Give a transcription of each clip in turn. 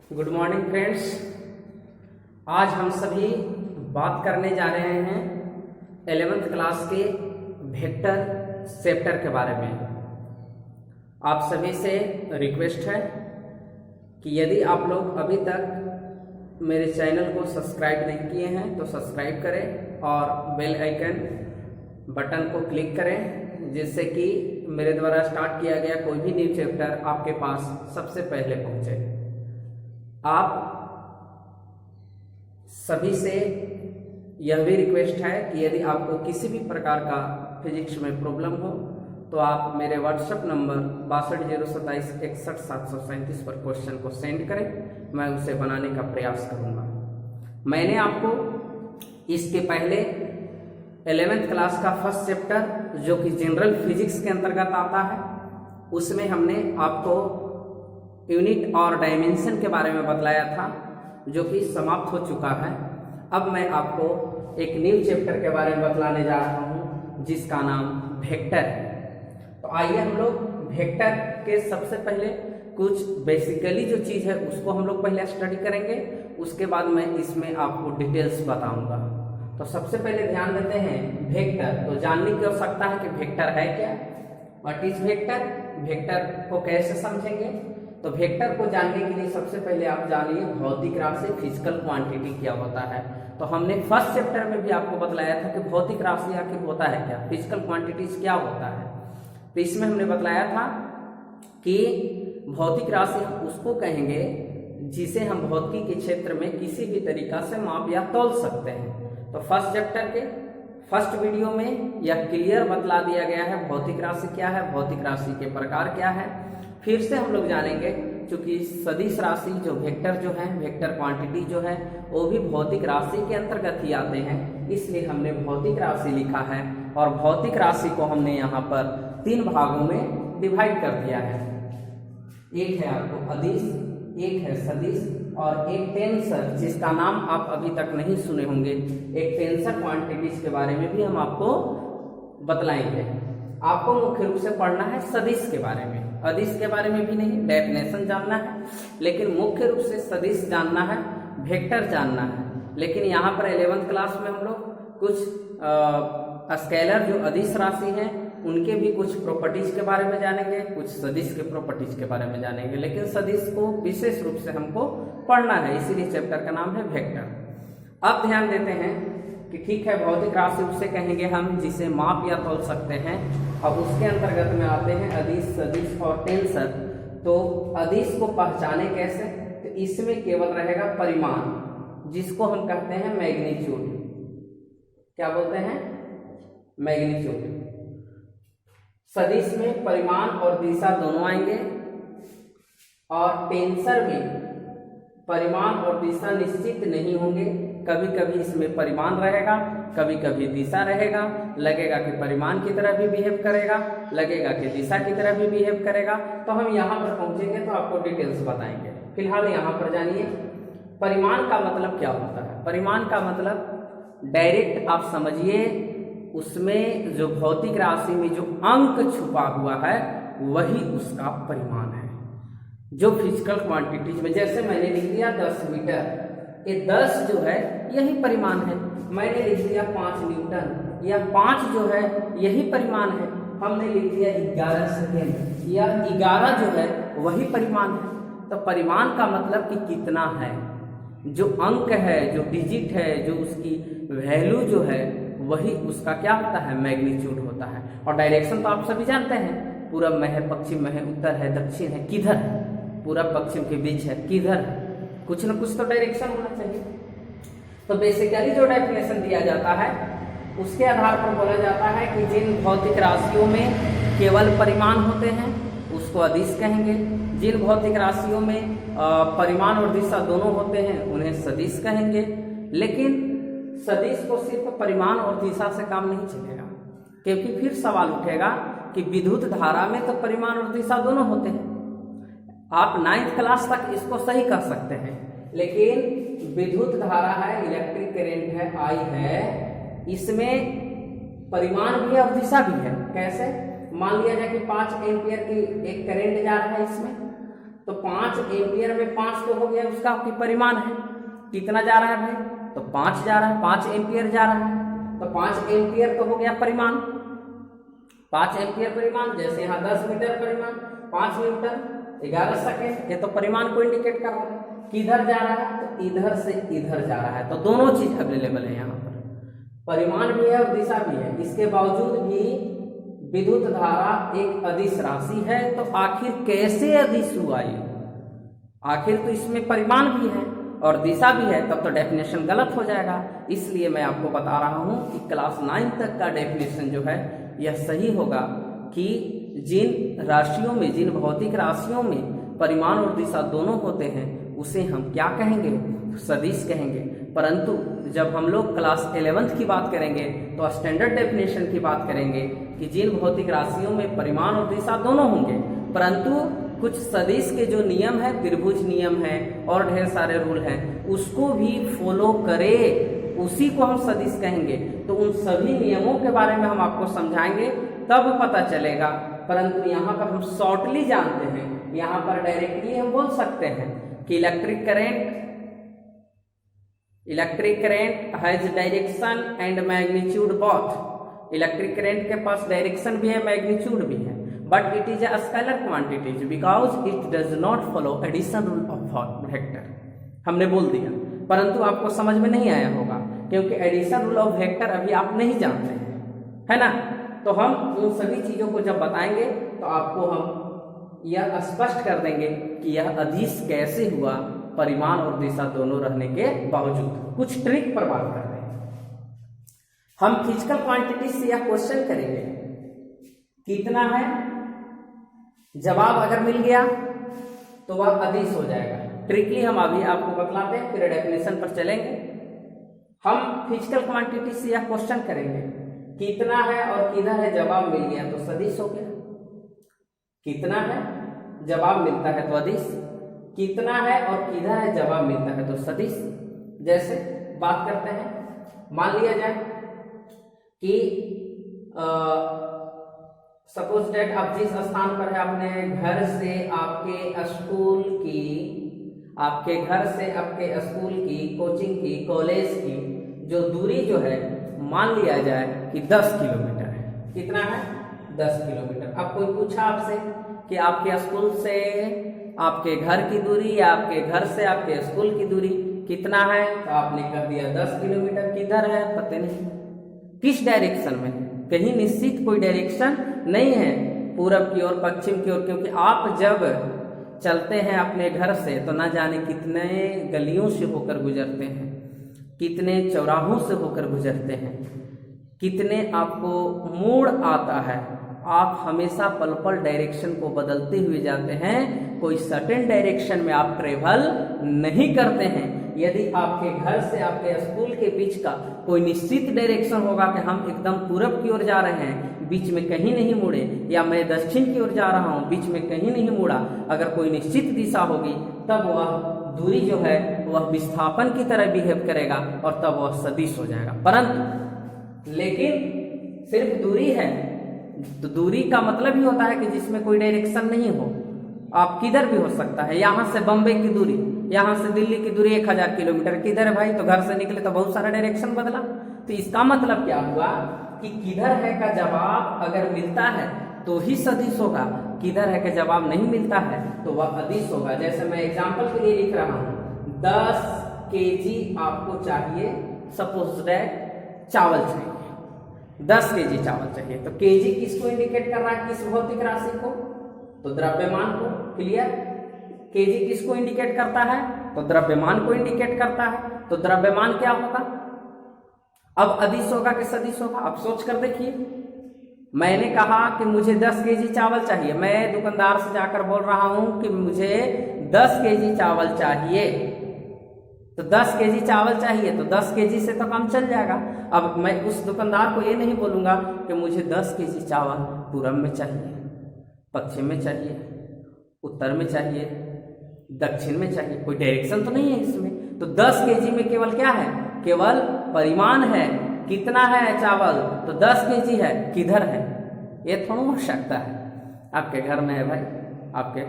Good morning friends. आज हम सभी बात करने जा रहे हैं 11th क्लास के वेक्टर चैप्टर के बारे में। आप सभी से रिक्वेस्ट है कि यदि आप लोग अभी तक मेरे चैनल को सब्सक्राइब नहीं किए हैं तो सब्सक्राइब करें और बेल आइकन बटन को क्लिक करें, जिससे कि मेरे द्वारा स्टार्ट किया गया कोई भी न्यू चैप्टर आपके पास सबसे पहले पहुंचे। आप सभी से यह भी रिक्वेस्ट है कि यदि आपको किसी भी प्रकार का फिजिक्स में प्रॉब्लम हो तो आप मेरे व्हाट्सएप नंबर 6202716737 पर क्वेश्चन को सेंड करें, मैं उसे बनाने का प्रयास करूंगा। मैंने आपको इसके पहले 11th क्लास का फर्स्ट चैप्टर जो कि जनरल फिजिक्स के अंतर्गत आता है, उसमें हमने आपको यूनिट और डायमेंशन के बारे में बतलाया था, जो कि समाप्त हो चुका है। अब मैं आपको एक न्यू चैप्टर के बारे में बतलाने जा रहा हूं जिसका नाम वेक्टर है। तो आइए हम लोग वेक्टर के सबसे पहले कुछ बेसिकली जो चीज़ है उसको हम लोग पहले स्टडी करेंगे, उसके बाद मैं इसमें आपको डिटेल्स बताऊंगा। तो सबसे पहले ध्यान देते हैं वेक्टर। तो जानने की आवश्यकता है कि वेक्टर है क्या, व्हाट इज वेक्टर, वेक्टर को कैसे समझेंगे। तो वेक्टर को जानने के लिए सबसे पहले आप जानिए भौतिक राशि फिजिकल क्वांटिटी क्या होता है। तो हमने फर्स्ट चैप्टर में भी आपको बतलाया था कि भौतिक राशि आखिर होता है क्या, फिजिकल क्वांटिटीज क्या होता है। तो इसमें हमने बतलाया था कि भौतिक राशि हम उसको कहेंगे जिसे हम भौतिकी के क्षेत्र में किसी भी तरीका से माप या तौल सकते हैं। तो फर्स्ट चैप्टर के फर्स्ट वीडियो में यह क्लियर बतला दिया गया है भौतिक राशि क्या है, भौतिक राशि के प्रकार क्या है। फिर से हम लोग जानेंगे, क्योंकि सदिश राशि जो वेक्टर जो है, वेक्टर क्वांटिटी जो है वो भी भौतिक राशि के अंतर्गत ही आते हैं, इसलिए हमने भौतिक राशि लिखा है। और भौतिक राशि को हमने यहाँ पर 3 भागों में डिवाइड कर दिया है। एक है आपको अदिश, एक है सदिश और एक टेंसर, जिसका नाम आप अभी तक नहीं सुने होंगे। एक टेंसर क्वांटिटीज के बारे में भी हम आपको बतलाएंगे। आपको मुख्य रूप से पढ़ना है सदिश के बारे में, अदिश के बारे में भी नहीं, डेफिनेशन जानना है, लेकिन मुख्य रूप से सदिश जानना है, वेक्टर जानना है। लेकिन यहाँ पर 11th क्लास में हम लोग कुछ स्केलर जो अदिश राशि हैं उनके भी कुछ प्रॉपर्टीज के बारे में जानेंगे, कुछ सदिश के प्रॉपर्टीज के बारे में जानेंगे, लेकिन सदिश को विशेष रूप से हमको पढ़ना है, इसीलिए चैप्टर का नाम है वेक्टर। अब ध्यान देते हैं कि ठीक है, भौतिक राशि उसे कहेंगे हम जिसे माप या तौल सकते हैं। अब उसके अंतर्गत में आते हैं अदिश, सदिश और टेंसर। तो अदिश को पहचाने कैसे, तो इसमें केवल रहेगा परिमाण, जिसको हम कहते हैं मैग्नीट्यूड। क्या बोलते हैं, मैग्नीट्यूड। सदिश में परिमाण और दिशा दोनों आएंगे, और टेंसर में परिमाण और दिशा निश्चित नहीं होंगे। कभी कभी इसमें परिमाण रहेगा, कभी कभी दिशा रहेगा, लगेगा कि परिमाण की तरह भी बिहेव करेगा, लगेगा कि दिशा की तरह भी बिहेव करेगा। तो हम यहाँ पर पहुंचेंगे तो आपको डिटेल्स बताएंगे। फिलहाल यहाँ पर जानिए परिमाण का मतलब क्या होता है। परिमाण का मतलब डायरेक्ट आप समझिए, उसमें जो भौतिक राशि में जो अंक छुपा हुआ है वही उसका परिमाण है। जो फिजिकल क्वांटिटीज में, जैसे मैंने लिख दिया 10 मीटर, ये 10 जो है यही परिमाण है। मैंने लिख दिया 5 न्यूटन, या 5 जो है यही परिमाण है। हमने लिख दिया 11 सेकेंड, या 11 जो है वही परिमाण है। तो परिमाण का मतलब कि कितना है, जो अंक है, जो डिजिट है, जो उसकी वैल्यू जो है वही उसका क्या होता है, मैग्नीट्यूड होता है। और डायरेक्शन तो आप सभी जानते हैं, पूरब में है, पश्चिम में है, उत्तर है, दक्षिण है, किधर है, पूरब पश्चिम के बीच है, किधर है, कुछ न कुछ तो डायरेक्शन होना चाहिए। तो बेसिकली जो डेफिनेशन दिया जाता है उसके आधार पर बोला जाता है कि जिन भौतिक राशियों में केवल परिमाण होते हैं उसको अदिश कहेंगे, जिन भौतिक राशियों में परिमाण और दिशा दोनों होते हैं उन्हें सदिश कहेंगे। लेकिन सदिश को सिर्फ परिमाण और दिशा से काम नहीं चलेगा, क्योंकि फिर सवाल उठेगा कि विद्युत धारा में तो परिमाण और दिशा दोनों होते हैं। आप 9th क्लास तक इसको सही कर सकते हैं, लेकिन विद्युत धारा है, इलेक्ट्रिक करंट है, आई है, इसमें परिमाण भी है और दिशा भी है। कैसे, मान लिया जाए कि 5 एम्पियर की एक करंट जा रहा है इसमें, तो 5 एम्पियर में 5 तो हो गया उसका आपकी परिमाण है, कितना जा रहा है भाई, तो 5 जा रहा है, 5 एम्पियर जा रहा है, तो 5 एम्पियर तो हो गया परिमाण, 5 एम्पियर परिमाण। जैसे यहाँ 10 मीटर परिमाण, 5 मीटर 11 सेकेंड, ये तो परिमाण को इंडिकेट कर रहा है। किधर जा रहा है, तो इधर से इधर जा रहा है, तो दोनों चीज अवेलेबल है यहाँ पर, परिमाण भी है और दिशा भी है। इसके बावजूद भी विद्युत धारा एक अदिश राशि है, तो आखिर कैसे अदिश हुआ ये, आखिर तो इसमें परिमाण भी है और दिशा भी है, तब तो डेफिनेशन गलत हो जाएगा। इसलिए मैं आपको बता रहा हूं कि क्लास 9 तक का डेफिनेशन जो है यह सही होगा कि जिन राशियों में, जिन भौतिक राशियों में परिमाण और दिशा दोनों होते हैं उसे हम क्या कहेंगे, सदिश कहेंगे। परंतु जब हम लोग क्लास 11th की बात करेंगे तो स्टैंडर्ड डेफिनेशन की बात करेंगे कि जिन भौतिक राशियों में परिमाण और दिशा दोनों होंगे, परंतु कुछ सदिश के जो नियम है, त्रिभुज नियम है और ढेर सारे रूल हैं, उसको भी फॉलो करे, उसी को हम सदिश कहेंगे। तो उन सभी नियमों के बारे में हम आपको समझाएंगे, तब पता चलेगा। परंतु यहाँ पर हम शॉर्टली जानते हैं, यहाँ पर डायरेक्टली हम बोल सकते हैं कि electric current has direction and magnitude both. Electric current के पास डायरेक्शन भी है, मैग्नीट्यूड भी है, but it is a scalar quantities because it does not follow addition rule of vector. हमने बोल दिया, परंतु आपको समझ में नहीं आया होगा क्योंकि एडिशन रूल ऑफ वेक्टर अभी आप नहीं जानते हैं, है ना। तो हम उन सभी चीजों को जब बताएंगे तो आपको हम यह स्पष्ट कर देंगे कि यह अदिश कैसे हुआ, परिमाण और दिशा दोनों रहने के बावजूद। कुछ ट्रिक पर बात कर रहे हैं हम, फिजिकल क्वांटिटी से यह क्वेश्चन करेंगे, कितना है, जवाब अगर मिल गया तो वह अदिश हो जाएगा। ट्रिकली हम अभी आपको बतलाते हैं, फिर डेफिनेशन पर चलेंगे। हम फिजिकल क्वांटिटी से यह क्वेश्चन करेंगे, कितना है और किधर है, जवाब मिल गया तो सदिश हो गया। कितना है, जवाब मिलता है तो अदिश, कितना है और किधर है, जवाब मिलता है तो सदिश। जैसे बात करते हैं, मान लिया जाए कि सपोज डेट आप जिस स्थान पर है, अपने घर से आपके स्कूल की, आपके घर से आपके स्कूल की, कोचिंग की, कॉलेज की जो दूरी जो है, मान लिया जाए कि 10 किलोमीटर है। कितना है, 10 किलोमीटर। अब कोई पूछा आपसे कि आपके स्कूल से आपके घर की दूरी या आपके घर से आपके स्कूल की दूरी कितना है, तो आपने कह दिया 10 किलोमीटर। किधर है, पता नहीं, किस डायरेक्शन में, कहीं निश्चित कोई डायरेक्शन नहीं है, पूरब की ओर, पश्चिम की ओर, क्योंकि आप जब चलते हैं अपने घर से तो ना जाने कितने गलियों से होकर गुजरते हैं, कितने चौराहों से होकर गुजरते हैं, कितने आपको मोड़ आता है। आप हमेशा पल पल डायरेक्शन को बदलते हुए जाते हैं, कोई सर्टेन डायरेक्शन में आप ट्रेवल नहीं करते हैं। यदि आपके घर से आपके स्कूल के बीच का कोई निश्चित डायरेक्शन होगा कि हम एकदम पूरब की ओर जा रहे हैं, बीच में कहीं नहीं मुड़े, या मैं दक्षिण की ओर जा रहा हूँ, बीच में कहीं नहीं मुड़ा, अगर कोई निश्चित दिशा होगी तब वह दूरी जो है वह विस्थापन की तरह बिहेव करेगा और तब वह सदिश हो जाएगा। परंतु लेकिन सिर्फ दूरी है तो दूरी का मतलब ही होता है कि जिसमें कोई डायरेक्शन नहीं हो। आप किधर भी हो सकता है, यहाँ से बम्बई की दूरी, यहाँ से दिल्ली की दूरी 1000 किलोमीटर, किधर है भाई, तो घर से निकले तो बहुत सारा डायरेक्शन बदला। तो इसका मतलब क्या हुआ कि किधर है का जवाब अगर मिलता है तो ही सदिश होगा, किधर है का जवाब नहीं मिलता है तो वह अदिश होगा। जैसे मैं एग्जाम्पल के लिए लिख रहा हूँ, 10 kg आपको चाहिए, सपोज दैट चावल चाहिए, 10 kg चावल चाहिए, तो kg किसको इंडिकेट कर रहा है, किस भौतिक राशि को, तो द्रव्यमान को। क्लियर, kg किसको इंडिकेट करता है, तो द्रव्यमान को इंडिकेट करता है। तो द्रव्यमान क्या होगा, अब अदिश होगा कि सदिश होगा, आप सोच कर देखिए। मैंने कहा कि मुझे 10 kg चावल चाहिए, मैं दुकानदार से जाकर बोल रहा हूं कि मुझे 10 kg चावल चाहिए, तो 10 kg चावल चाहिए तो 10 kg से तो काम चल जाएगा। अब मैं उस दुकानदार को ये नहीं बोलूंगा कि मुझे 10 kg चावल पूरब में चाहिए, पश्चिम में चाहिए, उत्तर में चाहिए, दक्षिण में चाहिए, कोई डायरेक्शन तो नहीं है इसमें। तो 10 kg में केवल क्या है, केवल परिमाण है, कितना है चावल, तो 10 kg है, किधर है, ये थोड़ा हो सकता है आपके घर में है भाई, आपके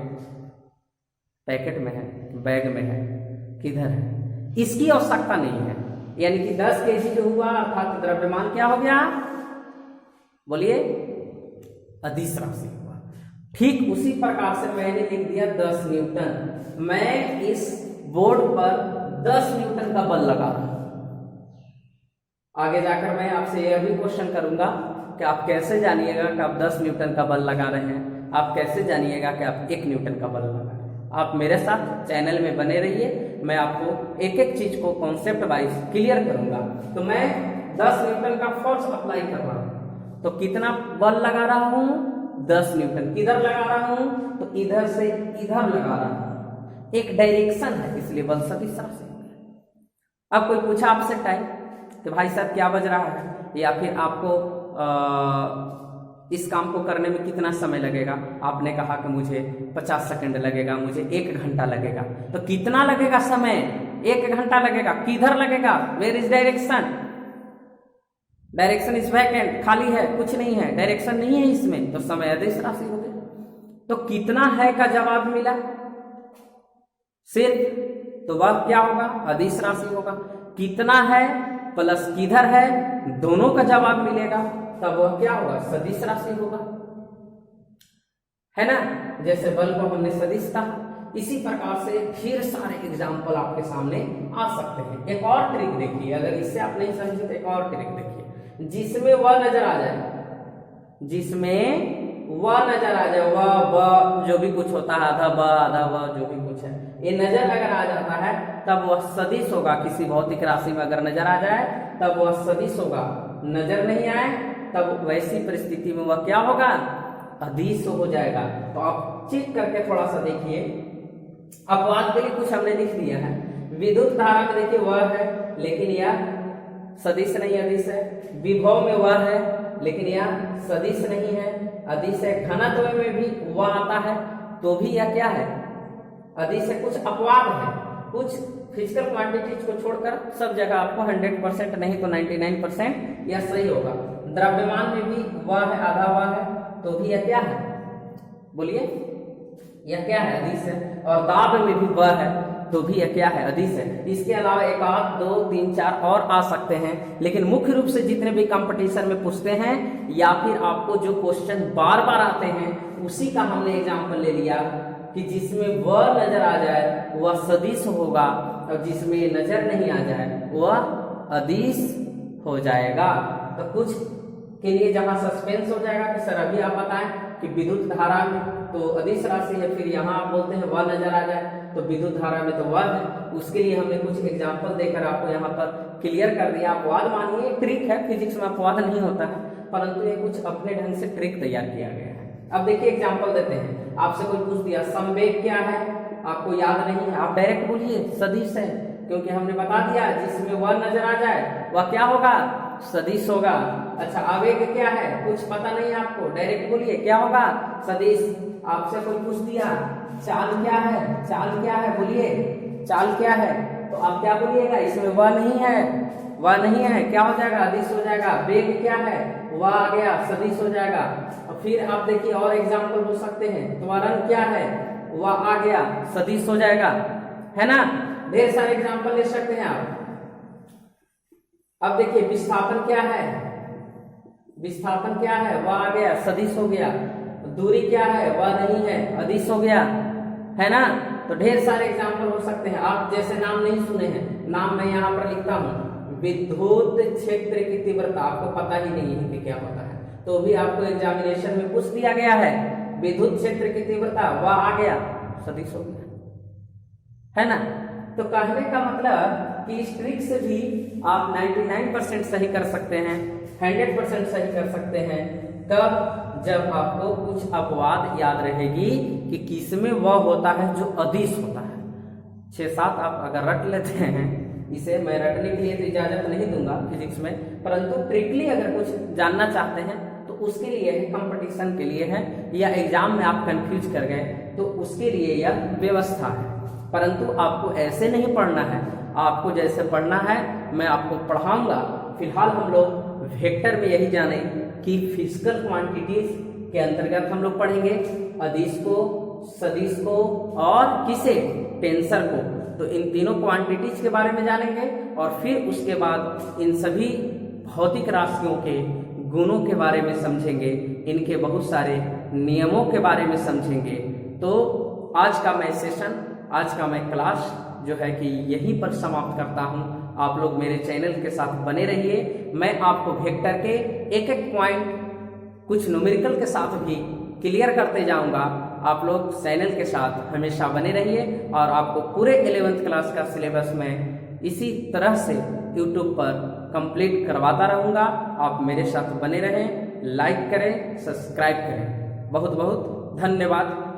पैकेट में है, बैग में है, किधर है, इसकी आवश्यकता नहीं है। यानी कि 10 kg जो हुआ अर्थात द्रव्यमान क्या हो गया, बोलिए, अदिश राशि हुआ। ठीक उसी प्रकार से मैंने लिख दिया 10 न्यूटन। मैं इस बोर्ड पर 10 न्यूटन का बल लगा रहा हूं। आगे जाकर मैं आपसे यह भी क्वेश्चन करूंगा कि आप कैसे जानिएगा कि आप 10 न्यूटन का बल लगा रहे हैं, आप कैसे जानिएगा कि आप 1 न्यूटन का बल लगा रहे हैं। आप मेरे साथ चैनल में बने रहिए, मैं आपको एक एक चीज को कॉन्सेप्ट वाइज क्लियर करूंगा। तो मैं 10 न्यूटन का फोर्स अप्लाई कर रहा हूं, तो कितना बल लगा रहा हूं, 10 न्यूटन। किधर लगा रहा हूं, तो इधर से इधर लगा रहा हूं। एक डायरेक्शन है, इसलिए बल सदिश राशि हो गया। अब कोई पूछा आपसे टाइम कि भाई साहब क्या बज रहा है, या फिर आपको इस काम को करने में कितना समय लगेगा, आपने कहा कि मुझे 50 सेकंड लगेगा, मुझे 1 घंटा लगेगा। तो कितना लगेगा समय, 1 घंटा लगेगा। किधर लगेगा, where is direction, direction is vacant, खाली है, कुछ नहीं है, डायरेक्शन नहीं है इसमें, तो समय अदिश राशि हो गया। तो कितना है का जवाब मिला सिर्फ, तो वह क्या होगा, अदिश राशि होगा। कितना है प्लस किधर है, दोनों का जवाब मिलेगा, तब वह क्या होगा, सदिश राशि होगा, है ना। जैसे बल को हमने सदिश कहा, इसी प्रकार से ढेर सारे एग्जाम्पल आपके सामने आ सकते हैं। एक और ट्रिक देखिए, अगर इससे आप नहीं समझे तो एक और ट्रिक देखिए, जिसमें वह नजर आ जाए, जिसमें वह नजर आ जाए, वह जो भी कुछ होता है, आधा ब आधा व जो भी कुछ है, ये नजर अगर आ जाता है तब वह सदिश होगा। किसी भौतिक राशि में अगर नजर आ जाए तब वह सदिश होगा। नजर नहीं आए तब वैसी परिस्थिति में वह क्या होगा, अदिश हो जाएगा। तो आप चेक करके थोड़ा सा देखिए। अपवाद के लिए कुछ हमने लिख दिया है। विद्युत धारा में देखिए वह है, लेकिन यह सदिश नहीं, अदिश है। विभव में वह है, लेकिन यह सदिश नहीं है, अदिश है। घनत्व में भी वह आता है, तो भी यह क्या है, अदिश है। कुछ अपवाद है, कुछ फिजिकल क्वांटिटीज को छोड़कर सब जगह आपको 100% नहीं तो 99% यह सही होगा। द्रव्यमान में भी वह है, आधा वह है, तो भी यह क्या है, बोलिए, यह क्या है, अदिश है। और दाब में भी वह है, तो भी यह क्या है, अदिश है। इसके अलावा 1 8 2 3 4 और आ सकते हैं, लेकिन मुख्य रूप से जितने भी कंपटीशन में पूछते हैं या फिर आपको जो क्वेश्चन बार बार आते हैं, उसी का हमने एग्जाम्पल ले लिया कि जिसमें वह नजर आ जाए वह सदिश होगा, और जिसमें नजर नहीं आ जाए वह अदिश हो जाएगा। तो कुछ के लिए जहां सस्पेंस हो जाएगा कि सर अभी आप बताएं कि विद्युत धारा में तो अदिश राशि है, फिर यहाँ आप बोलते हैं वह नजर आ जाए तो विद्युत धारा में तो वह है। उसके लिए हमने कुछ एग्जाम्पल देकर आपको यहाँ पर क्लियर कर दिया। अपवाद मानिए ट्रिक है, फिजिक्स में अपवाद नहीं होता है, परंतु ये कुछ अपने ढंग से ट्रिक तैयार किया गया है। अब देखिए एग्जाम्पल देते हैं। आपसे कोई पूछ दिया संवेग क्या है, आपको याद नहीं है, आप डायरेक्ट बोलिए सदिश है, क्योंकि हमने बता दिया जिसमें वह नजर आ जाए वह क्या होगा, सदिश होगा। अच्छा आवेग क्या है, कुछ पता नहीं आपको, डायरेक्ट बोलिए क्या होगा, सदिश। आपसे कोई पूछ दिया चाल क्या है, चाल क्या है, बोलिए चाल क्या है, तो आप क्या बोलिएगा, इसमें वह नहीं है, वह नहीं है, क्या हो जाएगा, अदिश हो जाएगा। वेग क्या है, वह आ गया, सदिश हो जाएगा। और फिर आप देखिए और एग्जाम्पल हो सकते हैं। त्वरण क्या है, वह आ गया, सदिश हो जाएगा, है ना। ढेर सारे एग्जाम्पल ले सकते हैं आप। अब देखिए विस्थापन क्या है, विस्थापन क्या है, वह आ गया, सदिश हो गया। दूरी क्या है, वह नहीं है, अदिश हो गया, है ना। तो ढेर सारे एग्जाम्पल हो सकते हैं। आप जैसे नाम नहीं सुने हैं, नाम मैं यहाँ पर लिखता हूँ, विद्युत क्षेत्र की तीव्रता, आपको पता ही नहीं है कि क्या होता है, तो भी आपको एग्जामिनेशन में पूछ दिया गया है। विद्युत क्षेत्र की तीव्रता, वह आ गया, सदिश हो गया, है ना। तो कहने का मतलब कि इस ट्रिक से भी आप 99% सही कर सकते हैं, 100% सही कर सकते हैं। तब जब आपको कुछ अपवाद याद रहेगी कि किसमें वह होता है जो अदिश होता है। 6-7 आप अगर रट लेते हैं, इसे मैं रटने के लिए तो इजाजत नहीं दूंगा फिजिक्स में, परंतु ट्रिकली अगर कुछ जानना चाहते हैं तो उसके लिए है, कंपटीशन के लिए है, या एग्जाम में आप कंफ्यूज कर गए तो उसके लिए यह व्यवस्था है। परंतु आपको ऐसे नहीं पढ़ना है, आपको जैसे पढ़ना है मैं आपको पढ़ाऊंगा। फिलहाल हम लोग वेक्टर में यही जाने कि फिजिकल क्वांटिटीज के अंतर्गत हम लोग पढ़ेंगे अदिश को, सदिश को और किसे, टेंसर को। तो इन तीनों क्वांटिटीज के बारे में जानेंगे और फिर उसके बाद इन सभी भौतिक राशियों के गुणों के बारे में समझेंगे, इनके बहुत सारे नियमों के बारे में समझेंगे। तो आज का मैं सेशन, आज का मैं क्लास जो है कि यहीं पर समाप्त करता हूं। आप लोग मेरे चैनल के साथ बने रहिए। मैं आपको वेक्टर के एक एक पॉइंट कुछ न्यूमेरिकल के साथ भी क्लियर करते जाऊंगा। आप लोग चैनल के साथ हमेशा बने रहिए और आपको पूरे 11th क्लास का सिलेबस में इसी तरह से YouTube पर कंप्लीट करवाता रहूंगा। आप मेरे साथ बने रहें, लाइक करें, सब्सक्राइब करें। बहुत बहुत धन्यवाद।